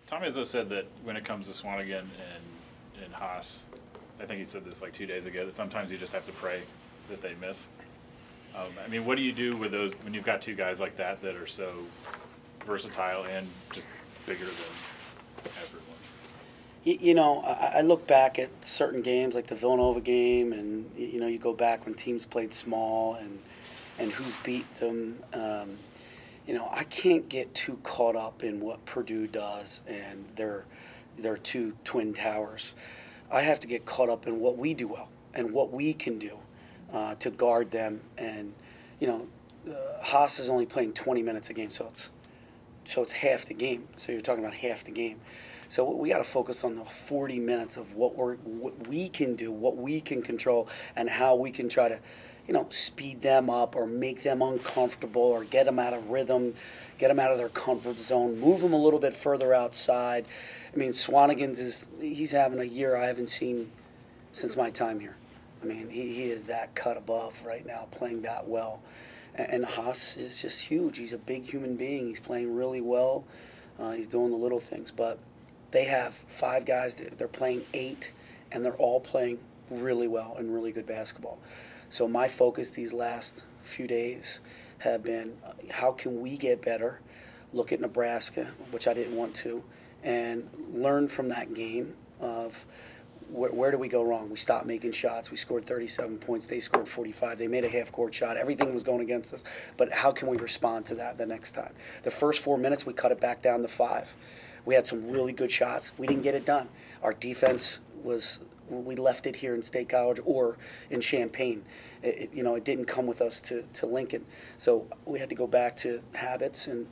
Tom Izzo said that when it comes to Swanigan and Haas, I think he said this like 2 days ago, that sometimes you just have to pray that they miss. I mean, what do you do with those when you've got two guys like that that are so versatile and just bigger than everyone? You know, I look back at certain games like the Villanova game, and you know, you go back when teams played small and who's beat them. You know, I can't get too caught up in what Purdue does and their two twin towers. I have to get caught up in what we do well and what we can do to guard them. And you know, Haas is only playing 20 minutes a game, so it's half the game. So you're talking about half the game. So we got to focus on the 40 minutes of what we can do, what we can control, and how we can try to, you know, speed them up or make them uncomfortable or get them out of rhythm, get them out of their comfort zone, move them a little bit further outside. I mean, he's having a year I haven't seen since my time here. I mean, he is that cut above right now, playing that well. And Haas is just huge. He's a big human being. He's playing really well. He's doing the little things. But they have 5 guys. They're playing 8, and they're all playing really well and really good basketball. So my focus these last few days have been how can we get better, look at Nebraska, which I didn't want to, and learn from that game of where do we go wrong? We stopped making shots. We scored 37 points. They scored 45. They made a half-court shot. Everything was going against us. But how can we respond to that the next time? The first 4 minutes, we cut it back down to 5. We had some really good shots. We didn't get it done. Our defense we left it here in State College or in Champaign. It didn't come with us to Lincoln. So we had to go back to habits and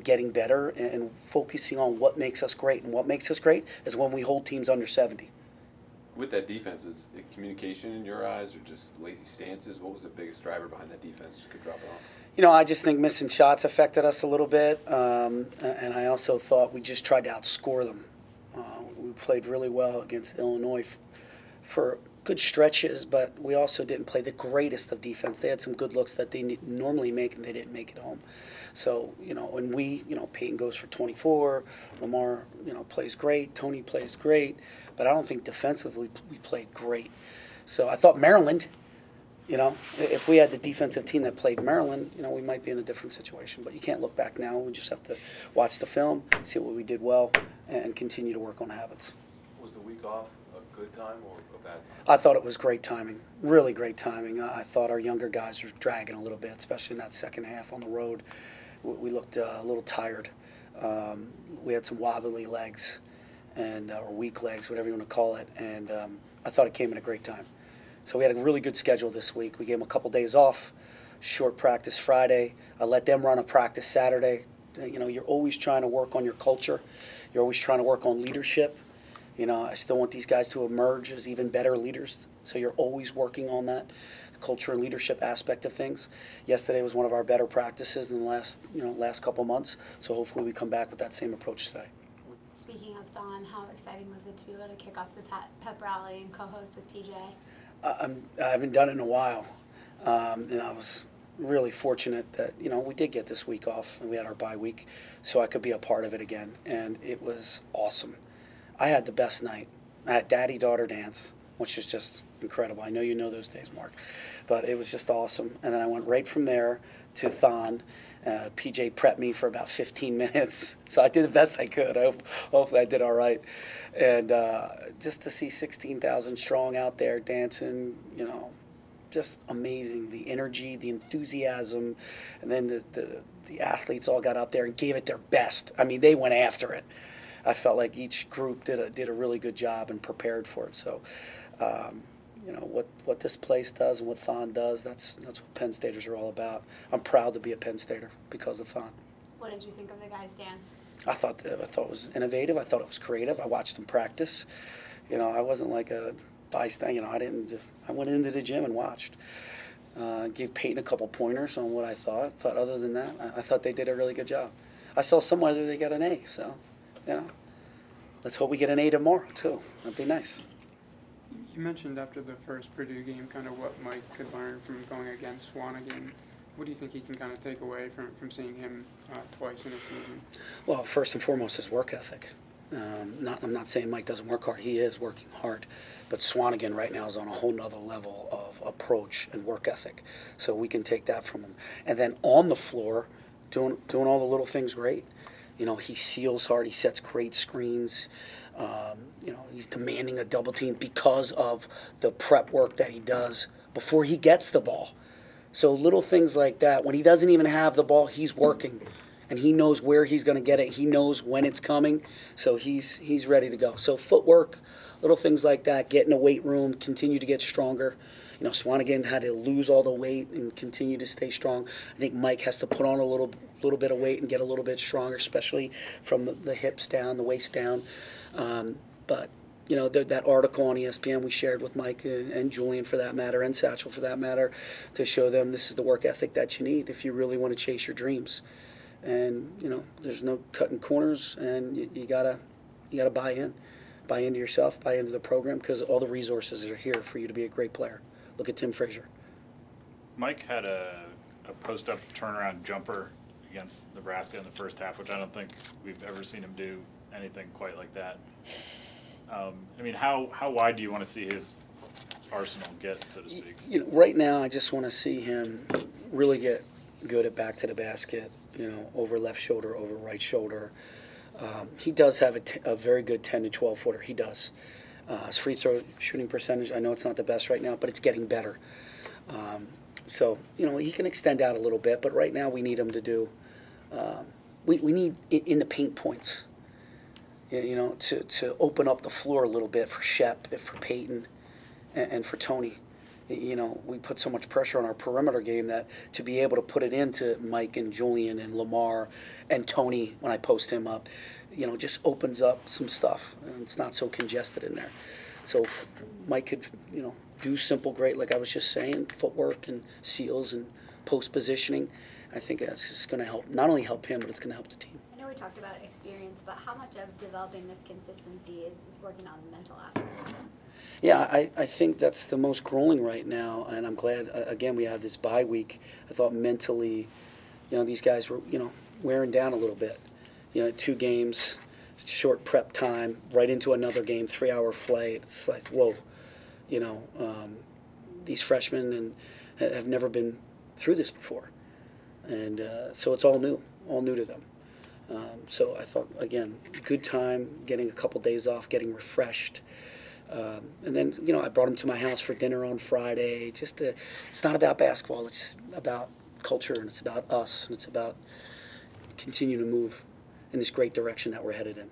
getting better and focusing on what makes us great. And what makes us great is when we hold teams under 70. With that defense, was it communication in your eyes or just lazy stances? What was the biggest driver behind that defense you could drop it off? You know, I just think missing shots affected us a little bit, and I also thought we just tried to outscore them. We played really well against Illinois for good stretches, but we also didn't play the greatest of defense. They had some good looks that they normally make, and they didn't make it home. So, you know, when Peyton goes for 24, Lamar, plays great, Tony plays great, but I don't think defensively we played great. So I thought Maryland, if we had the defensive team that played Maryland, we might be in a different situation. But you can't look back now. We just have to watch the film, see what we did well, and continue to work on habits. Was the week off a good time or a bad time? I thought it was great timing, really great timing. I thought our younger guys were dragging a little bit, especially in that second half on the road. We looked a little tired. We had some wobbly legs or weak legs, whatever you want to call it, and I thought it came at a great time. So we had a really good schedule this week. We gave them a couple days off, short practice Friday. I let them run a practice Saturday. You're always trying to work on your culture. You're always trying to work on leadership. I still want these guys to emerge as even better leaders. So you're always working on that culture and leadership aspect of things. Yesterday was one of our better practices in the last couple months. So hopefully we come back with that same approach today. Speaking of Thon, how exciting was it to be able to kick off the pep rally and co-host with PJ? I haven't done it in a while, and I was really fortunate that we did get this week off and we had our bye week, so I could be a part of it again, and it was awesome. I had the best night. I had daddy-daughter dance, which was just incredible. I know you know those days, Mark, but it was just awesome. And then I went right from there to Thon. PJ prepped me for about 15 minutes, so I did the best I could. Hopefully I did all right. And just to see 16,000 strong out there dancing, just amazing. The energy, the enthusiasm, and then the athletes all got out there and gave it their best. I mean, they went after it. I felt like each group did a really good job and prepared for it. So, what this place does and what Thon does, that's what Penn Staters are all about. I'm proud to be a Penn Stater because of Thon. What did you think of the guys' dance? I thought it was innovative. I thought it was creative. I watched them practice. I wasn't like a bystander. I went into the gym and watched. Gave Peyton a couple pointers on what I thought. But other than that, I thought they did a really good job. I saw somewhere that they got an A. So, let's hope we get an A tomorrow too. That'd be nice. You mentioned after the first Purdue game kind of what Mike could learn from going against Swanigan. What do you think he can kind of take away from seeing him twice in a season? Well, first and foremost, his work ethic. I'm not saying Mike doesn't work hard. He is working hard. But Swanigan right now is on a whole nother level of approach and work ethic. So we can take that from him. And then on the floor, doing all the little things great. You know, he seals hard. He sets great screens. You know, he's demanding a double team because of the prep work that he does before he gets the ball. So little things like that. When he doesn't even have the ball, he's working. And he knows where he's going to get it. He knows when it's coming. So he's ready to go. So footwork, little things like that. Get in the weight room, continue to get stronger. You know, Swanigan had to lose all the weight and continue to stay strong. I think Mike has to put on a little bit of weight and get a little bit stronger, especially from the hips down, the waist down. But, you know, that article on ESPN we shared with Mike and Julian, for that matter, and Satchel, for that matter, to show them this is the work ethic that you need if you really want to chase your dreams. And, you know, there's no cutting corners, and you gotta buy into yourself, buy into the program, because all the resources are here for you to be a great player. Look at Tim Frazier. Mike had a post-up turnaround jumper against Nebraska in the first half, which I don't think we've ever seen him do anything quite like that. I mean, how wide do you want to see his arsenal get, so to speak? You know, right now I just want to see him really get good at back to the basket, you know, over left shoulder, over right shoulder. He does have a very good 10 to 12 footer. He does. His free throw shooting percentage, I know it's not the best right now, but it's getting better. So, you know, he can extend out a little bit, but right now we need him to do, we need in the paint points, you know, to open up the floor a little bit for Shep, for Peyton, and for Tony. You know, we put so much pressure on our perimeter game that to be able to put it into Mike and Julian and Lamar and Tony when I post him up, you know, just opens up some stuff, and it's not so congested in there. So Mike could, you know, do simple great, like I was just saying, footwork and seals and post positioning. I think that's just going to help, not only help him, but it's going to help the team. I know we talked about experience, but how much of developing this consistency is working on the mental aspects of it? Yeah, I think that's the most grueling right now, and I'm glad, again, we have this bye week. I thought mentally, you know, these guys were, you know, wearing down a little bit. You know, 2 games, short prep time, right into another game, 3-hour flight. It's like, whoa, you know, these freshmen have never been through this before. And so it's all new to them. So I thought, again, good time, getting a couple days off, getting refreshed. And then, you know, I brought him to my house for dinner on Friday. It's not about basketball. It's about culture, and it's about us, and it's about continuing to move in this great direction that we're headed in.